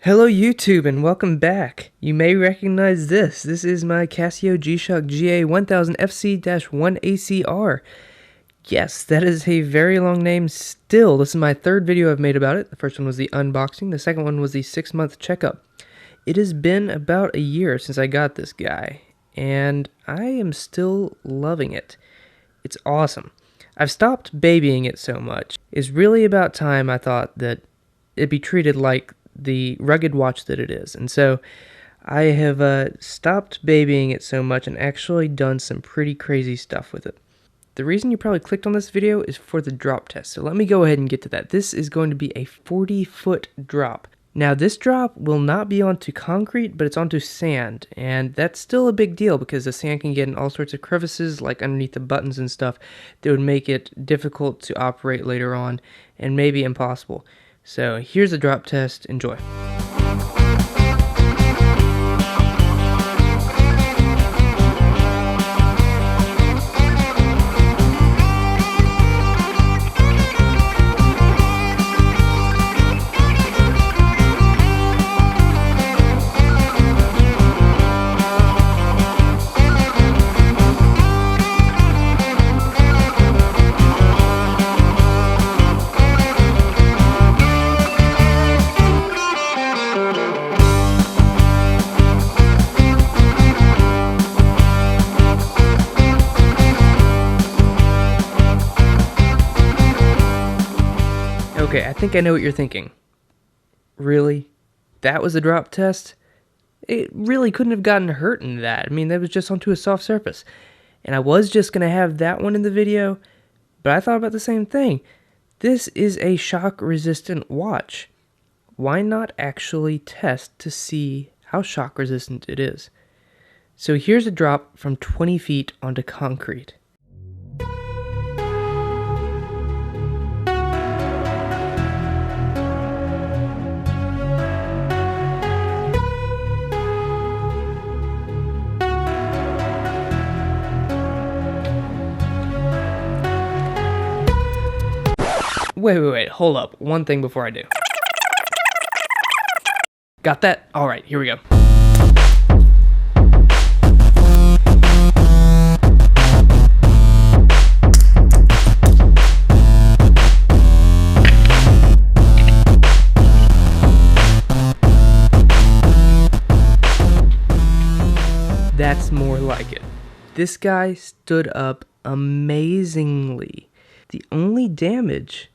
Hello YouTube and welcome back. You may recognize this. This is my Casio G-shock GA-1000-FC-1ACR. Yes, that is a very long name still. This is my third video I've made about it. The first one was the unboxing. The second one was the 6-month checkup. It has been about a year since I got this guy, and I am still loving it. It's awesome. I've stopped babying it so much. It's really about time I thought that it'd be treated like the rugged watch that it is. And so I have stopped babying it so much and actually done some pretty crazy stuff with it. The reason you probably clicked on this video is for the drop test. So let me go ahead and get to that. This is going to be a 40-foot drop. Now this drop will not be onto concrete, but it's onto sand, and that's still a big deal because the sand can get in all sorts of crevices, like underneath the buttons and stuff, that would make it difficult to operate later on and maybe impossible. So here's the drop test. Enjoy. Okay, I think I know what you're thinking. Really? That was a drop test? It really couldn't have gotten hurt in that. I mean, that was just onto a soft surface. And I was just going to have that one in the video, but I thought about the same thing. This is a shock-resistant watch. Why not actually test to see how shock-resistant it is? So here's a drop from 20 feet onto concrete. Wait, hold up. One thing before I do. Got that? Alright, here we go. That's more like it. This guy stood up amazingly. The only damage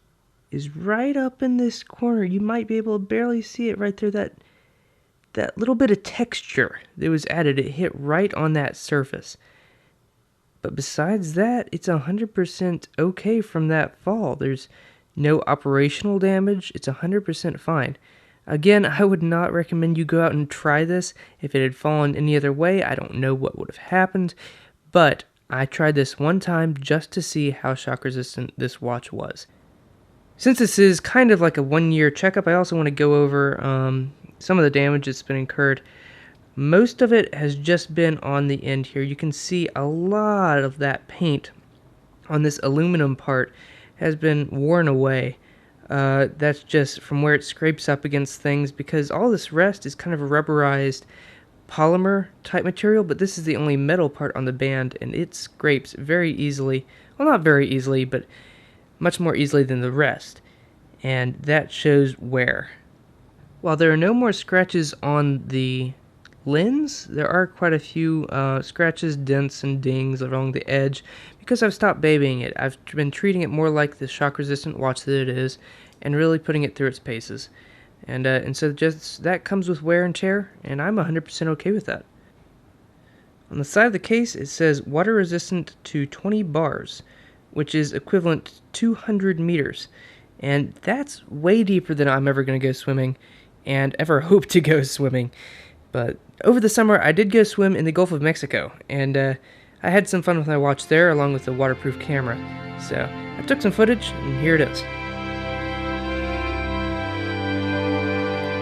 is right up in this corner. You might be able to barely see it right there. That little bit of texture that was added, it hit right on that surface. But besides that, it's 100% okay from that fall. There's no operational damage. It's 100% fine. Again, I would not recommend you go out and try this. If it had fallen any other way, I don't know what would have happened. But I tried this one time just to see how shock resistant this watch was. Since this is kind of like a 1-year checkup, I also want to go over some of the damage that's been incurred. Most of it has just been on the end here. You can see a lot of that paint on this aluminum part has been worn away. That's just from where it scrapes up against things, because all this rest is kind of a rubberized polymer type material, but this is the only metal part on the band, and it scrapes very easily. Well, not very easily, but much more easily than the rest, and that shows wear. While there are no more scratches on the lens, there are quite a few scratches, dents, and dings along the edge because I've stopped babying it. I've been treating it more like the shock-resistant watch that it is, and really putting it through its paces. And so just that comes with wear and tear, and I'm 100% okay with that. On the side of the case, it says water resistant to 20 bars, which is equivalent to 200 meters. And that's way deeper than I'm ever going to go swimming, and ever hope to go swimming. But over the summer, I did go swim in the Gulf of Mexico, and I had some fun with my watch there, along with the waterproof camera. So I took some footage, and here it is.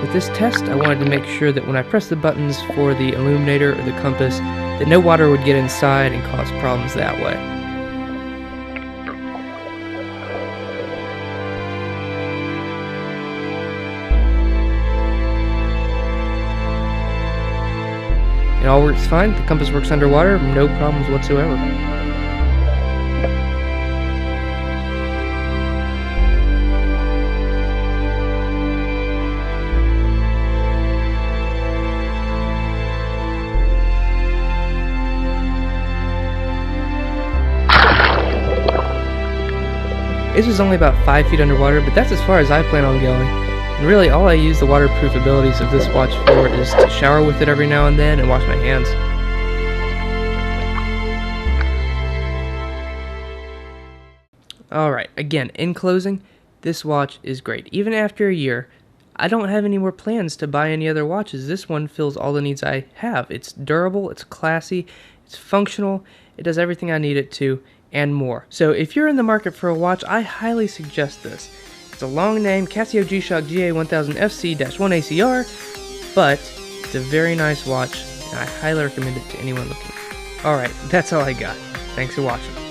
With this test, I wanted to make sure that when I pressed the buttons for the illuminator or the compass, that no water would get inside and cause problems that way. It all works fine. The compass works underwater, no problems whatsoever. This was only about 5 feet underwater, but that's as far as I plan on going. And really, all I use the waterproof abilities of this watch for is to shower with it every now and then and wash my hands. Alright, again, in closing, this watch is great. Even after a year, I don't have any more plans to buy any other watches. This one fills all the needs I have. It's durable, it's classy, it's functional, it does everything I need it to, and more. So if you're in the market for a watch, I highly suggest this. It's a long name, Casio G-shock GA-1000-FC-1ACR, but it's a very nice watch, and I highly recommend it to anyone looking. Alright, that's all I got. Thanks for watching.